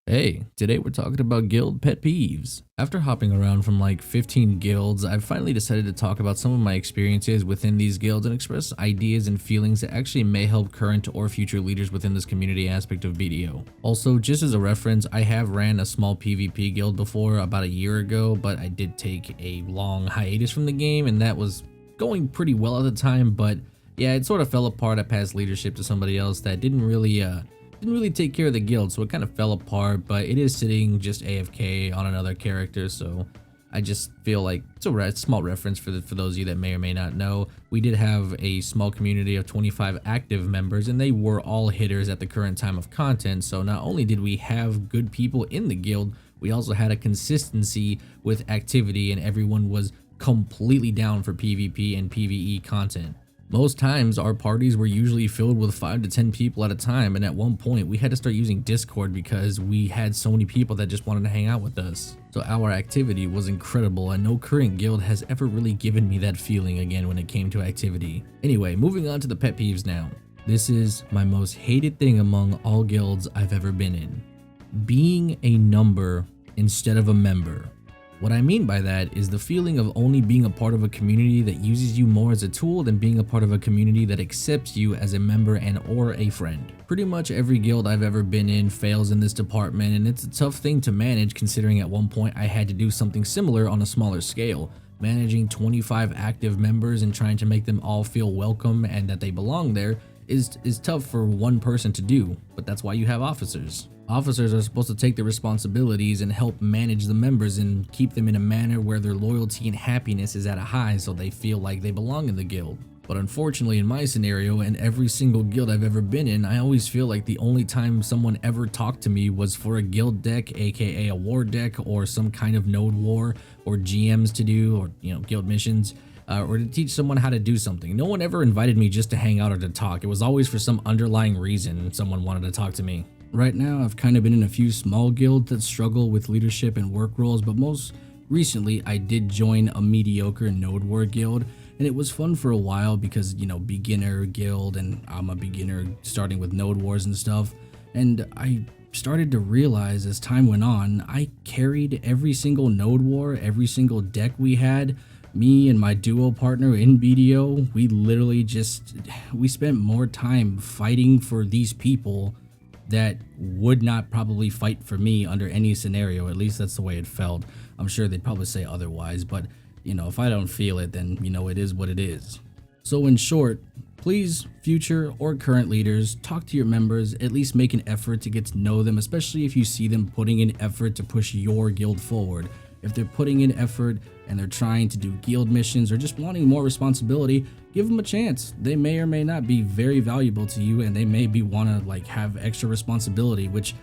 Hey, today we're talking about guild pet peeves. After hopping around from like 15 guilds, I've finally decided to talk about some of my experiences within these guilds and express ideas and feelings that actually may help current or future leaders within this community aspect of BDO. Also, just as a reference, I have ran a small PvP guild before about a year ago, but I did take a long hiatus from the game and that was going pretty well at the time, but yeah, it sort of fell apart. I passed leadership to somebody else that didn't really take care of the guild, so it kind of fell apart, but it is sitting just AFK on another character, so I just feel like it's a small reference for those of you that may or may not know. We did have a small community of 25 active members, and they were all hitters at the current time of content, so not only did we have good people in the guild, we also had a consistency with activity, and everyone was completely down for PvP and PvE content. Most times our parties were usually filled with 5 to 10 people at a time, and at one point we had to start using Discord because we had so many people that just wanted to hang out with us. So our activity was incredible, and no current guild has ever really given me that feeling again when it came to activity. Anyway, moving on to the pet peeves now. This is my most hated thing among all guilds I've ever been in. Being a number instead of a member. What I mean by that is the feeling of only being a part of a community that uses you more as a tool than being a part of a community that accepts you as a member and or a friend. Pretty much every guild I've ever been in fails in this department, and it's a tough thing to manage considering at one point I had to do something similar on a smaller scale. Managing 25 active members and trying to make them all feel welcome and that they belong there is tough for one person to do, but that's why you have officers. Officers are supposed to take their responsibilities and help manage the members and keep them in a manner where their loyalty and happiness is at a high so they feel like they belong in the guild. But unfortunately in my scenario and every single guild I've ever been in, I always feel like the only time someone ever talked to me was for a guild deck, aka a war deck, or some kind of node war, or GMs to do, or guild missions. Or to teach someone how to do something. No one ever invited me just to hang out or to talk. It was always for some underlying reason someone wanted to talk to me. Right now, I've kind of been in a few small guilds that struggle with leadership and work roles, but most recently I did join a mediocre node war guild, and it was fun for a while because, beginner guild, and I'm a beginner starting with node wars and stuff, and I started to realize as time went on, I carried every single node war, every single deck we had. Me and my duo partner in BDO, we spent more time fighting for these people that would not probably fight for me under any scenario. At least that's the way it felt. I'm sure they'd probably say otherwise, but if I don't feel it, then it is what it is. So in short, please, future or current leaders, talk to your members, at least make an effort to get to know them, especially if you see them putting in effort to push your guild forward. If they're putting in effort and they're trying to do guild missions or just wanting more responsibility, give them a chance. They may or may not be very valuable to you, and they may want to have extra responsibility, which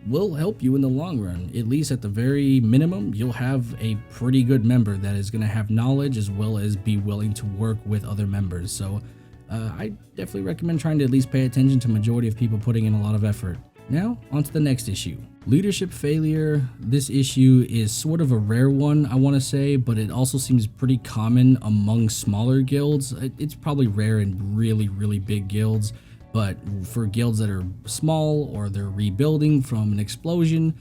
will help you in the long run. At least at the very minimum, you'll have a pretty good member that is going to have knowledge as well as be willing to work with other members. So I definitely recommend trying to at least pay attention to majority of people putting in a lot of effort. Now, on to the next issue. Leadership failure. This issue is sort of a rare one, I want to say, but it also seems pretty common among smaller guilds. It's probably rare in really, really big guilds, but for guilds that are small or they're rebuilding from an explosion,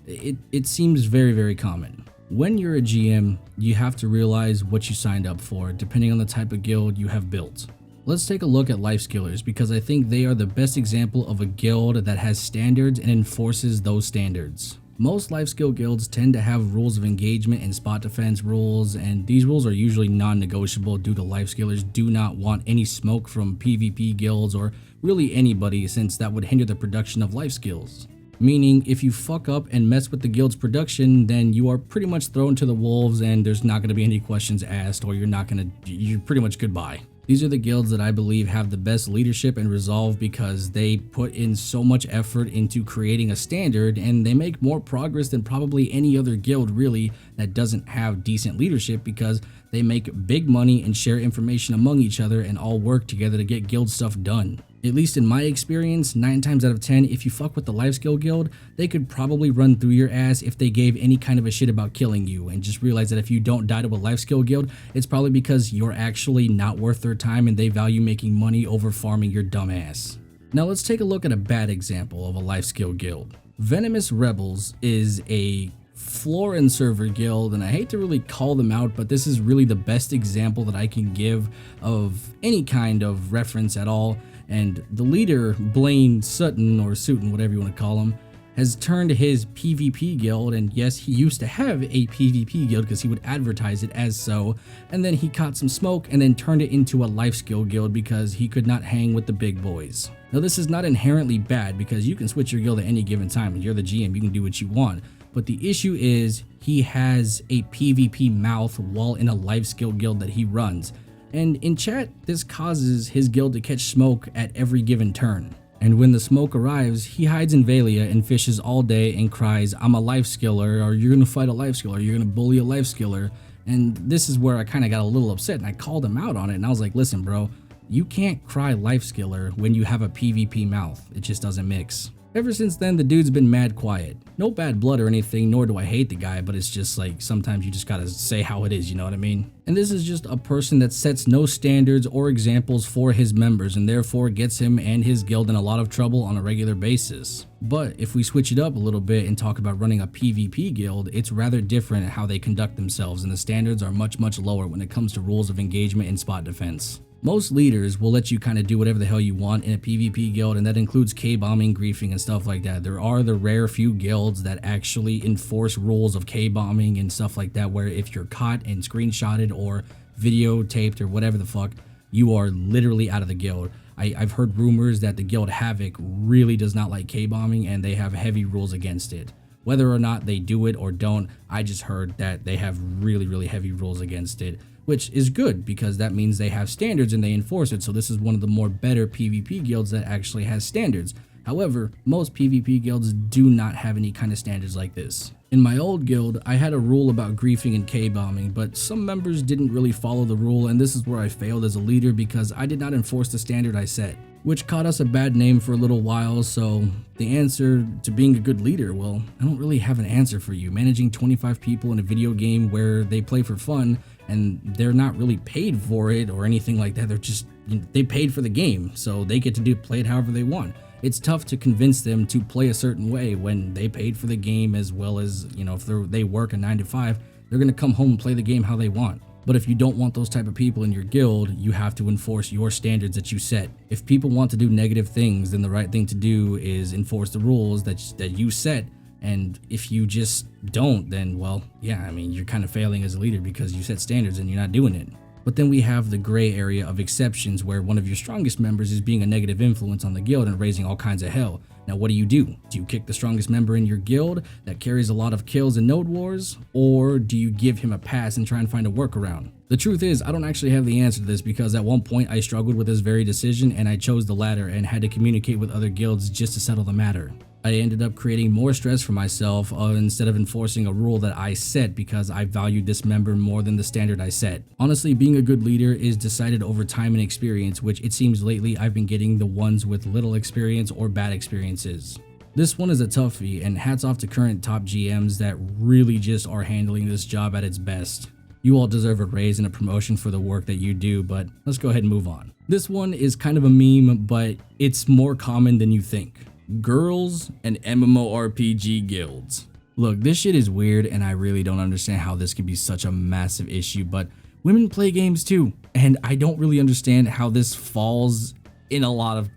it seems very, very common. When you're a GM, you have to realize what you signed up for, depending on the type of guild you have built. Let's take a look at Life Skillers because I think they are the best example of a guild that has standards and enforces those standards. Most life skill guilds tend to have rules of engagement and spot defense rules, and these rules are usually non-negotiable due to life skillers do not want any smoke from PvP guilds or really anybody, since that would hinder the production of life skills. Meaning if you fuck up and mess with the guild's production, then you are pretty much thrown to the wolves and there's not going to be any questions asked, or you're pretty much goodbye. These are the guilds that I believe have the best leadership and resolve because they put in so much effort into creating a standard, and they make more progress than probably any other guild really that doesn't have decent leadership because they make big money and share information among each other and all work together to get guild stuff done. At least in my experience, 9 times out of 10, if you fuck with the life skill guild, they could probably run through your ass if they gave any kind of a shit about killing you, and just realize that if you don't die to a life skill guild, it's probably because you're actually not worth their time and they value making money over farming your dumb ass. Now let's take a look at a bad example of a life skill guild. Venomous Rebels is a floor and server guild, and I hate to really call them out, but this is really the best example that I can give of any kind of reference at all. And the leader, Blaine Sutton, or Sutton, whatever you want to call him, has turned his PvP guild, and yes, he used to have a PvP guild because he would advertise it as so, and then he caught some smoke and then turned it into a life skill guild because he could not hang with the big boys. Now this is not inherently bad because you can switch your guild at any given time and you're the GM, you can do what you want, but the issue is he has a PvP mouth while in a life skill guild that he runs, and in chat this causes his guild to catch smoke at every given turn. And when the smoke arrives, he hides in Valia and fishes all day and cries, "I'm a life skiller," or "You're gonna fight a life skiller," or "You're gonna bully a life skiller." And this is where I kind of got a little upset and I called him out on it, and I was like, listen bro, you can't cry life skiller when you have a PvP mouth. It just doesn't mix. Ever since then, the dude's been mad quiet. No bad blood or anything, nor do I hate the guy, but it's just like sometimes you just gotta say how it is, you know what I mean? And this is just a person that sets no standards or examples for his members and therefore gets him and his guild in a lot of trouble on a regular basis. But if we switch it up a little bit and talk about running a PvP guild, it's rather different how they conduct themselves, and the standards are much lower when it comes to rules of engagement and spot defense. Most leaders will let you kind of do whatever the hell you want in a PvP guild, and that includes K-bombing, griefing, and stuff like that. There are the rare few guilds that actually enforce rules of K-bombing and stuff like that, where if you're caught and screenshotted or videotaped or whatever the fuck, you are literally out of the guild. I've heard rumors that the guild Havoc really does not like K-bombing and they have heavy rules against it. Whether or not they do it or don't, I just heard that they have really heavy rules against it, which is good because that means they have standards and they enforce it. So this is one of the more better PvP guilds that actually has standards. However, most PvP guilds do not have any kind of standards like this. In my old guild, I had a rule about griefing and K-bombing, but some members didn't really follow the rule, and this is where I failed as a leader because I did not enforce the standard I set, which caught us a bad name for a little while. So the answer to being a good leader, well, I don't really have an answer for you. Managing 25 people in a video game where they play for fun and they're not really paid for it or anything like that. They're just, they paid for the game, so they get to play it however they want. It's tough to convince them to play a certain way when they paid for the game, as well as, you know, if they work a 9 to 5, they're going to come home and play the game how they want. But if you don't want those type of people in your guild, you have to enforce your standards that you set. If people want to do negative things, then the right thing to do is enforce the rules that you set. And if you just don't, then, well, yeah, I mean, you're kind of failing as a leader because you set standards and you're not doing it. But then we have the gray area of exceptions where one of your strongest members is being a negative influence on the guild and raising all kinds of hell. Now, what do? Do you kick the strongest member in your guild that carries a lot of kills and node wars? Or do you give him a pass and try and find a workaround? The truth is, I don't actually have the answer to this because at one point I struggled with this very decision and I chose the latter and had to communicate with other guilds just to settle the matter. I ended up creating more stress for myself instead of enforcing a rule that I set because I valued this member more than the standard I set. Honestly, being a good leader is decided over time and experience, which it seems lately I've been getting the ones with little experience or bad experiences. This one is a toughie, and hats off to current top GMs that really just are handling this job at its best. You all deserve a raise and a promotion for the work that you do, but let's go ahead and move on. This one is kind of a meme, but it's more common than you think. Girls and MMORPG guilds. Look, this shit is weird and I really don't understand how this can be such a massive issue, but women play games too, and I don't really understand how this falls in a lot of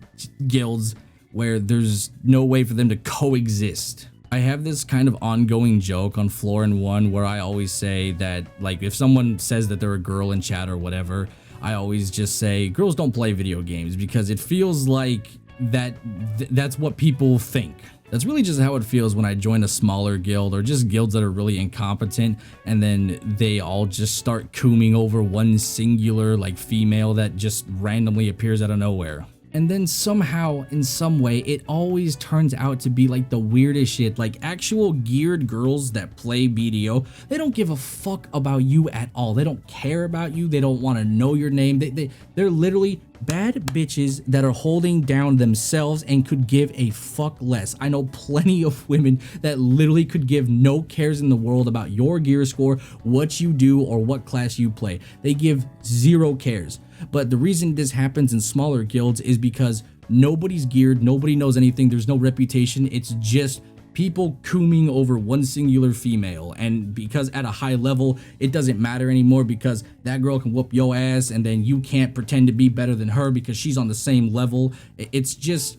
guilds where there's no way for them to coexist. I have this kind of ongoing joke on Floor and One where I always say that, like, if someone says that they're a girl in chat or whatever, I always just say girls don't play video games because it feels like that's what people think. That's really just how it feels when I join a smaller guild or just guilds that are really incompetent and then they all just start cooming over one singular like female that just randomly appears out of nowhere. And then somehow, in some way, it always turns out to be like the weirdest shit. Like actual geared girls that play BDO, they don't give a fuck about you at all. They don't care about you. They don't want to know your name. They're literally bad bitches that are holding down themselves and could give a fuck less. I know plenty of women that literally could give no cares in the world about your gear score, what you do, or what class you play. They give zero cares. But the reason this happens in smaller guilds is because nobody's geared, nobody knows anything, there's no reputation, it's just people cooming over one singular female, and because at a high level it doesn't matter anymore because that girl can whoop your ass and then you can't pretend to be better than her because she's on the same level. It's just,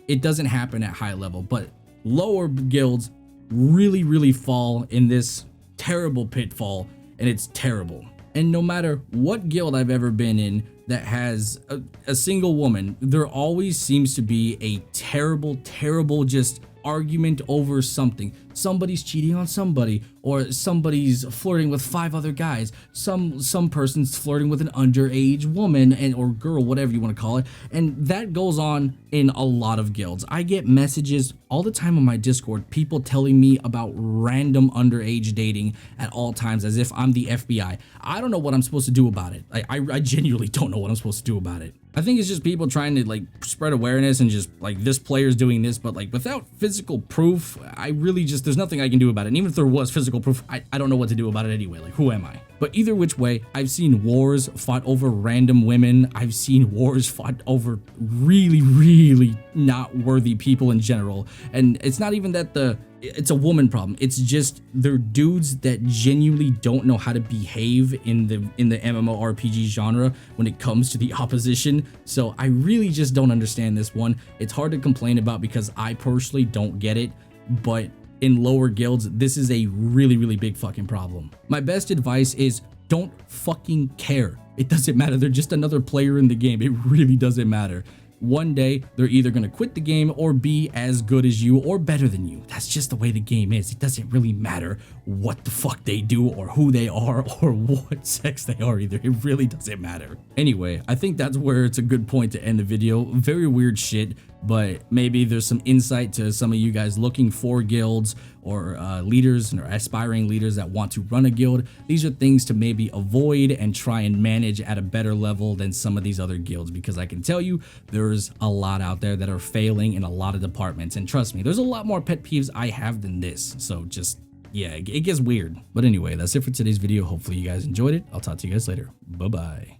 it doesn't happen at high level. But lower guilds really fall in this terrible pitfall, and it's terrible. And no matter what guild I've ever been in that has a single woman, there always seems to be a terrible just argument over something. Somebody's cheating on somebody, or somebody's flirting with 5 other guys. Some person's flirting with an underage woman or girl, whatever you want to call it. And that goes on in a lot of guilds. I get messages all the time on my Discord, people telling me about random underage dating at all times, as if I'm the FBI. I don't know what I'm supposed to do about it. I genuinely don't know what I'm supposed to do about it. I think it's just people trying to like spread awareness and just like, this player's doing this, but like without physical proof, I really just, there's nothing I can do about it. And even if there was physical proof, I don't know what to do about it anyway. Like, who am I? But either which way, I've seen wars fought over random women. I've seen wars fought over really not worthy people in general. And it's not even that it's a woman problem. It's just they're dudes that genuinely don't know how to behave in the MMORPG genre when it comes to the opposition. So I really just don't understand this one. It's hard to complain about because I personally don't get it, but in lower guilds, this is a really big fucking problem. My best advice is don't fucking care. It doesn't matter. They're just another player in the game. It really doesn't matter. One day, they're either going to quit the game or be as good as you or better than you. That's just the way the game is. It doesn't really matter what the fuck they do or who they are or what sex they are either. It really doesn't matter. Anyway, I think that's where it's a good point to end the video. Very weird shit, but maybe there's some insight to some of you guys looking for guilds or leaders or aspiring leaders that want to run a guild. These are things to maybe avoid and try and manage at a better level than some of these other guilds, because I can tell you there's a lot out there that are failing in a lot of departments. And trust me, there's a lot more pet peeves I have than this. So just, yeah, it gets weird. But anyway, that's it for today's video. Hopefully you guys enjoyed it. I'll talk to you guys later. Bye-bye.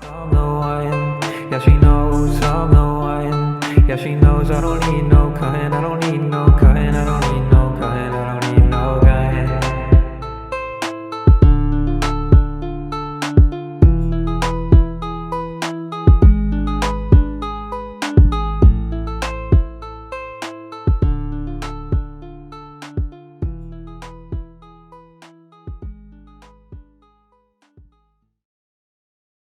Yeah, she knows I'm no one. Yeah, she knows I don't need no kind.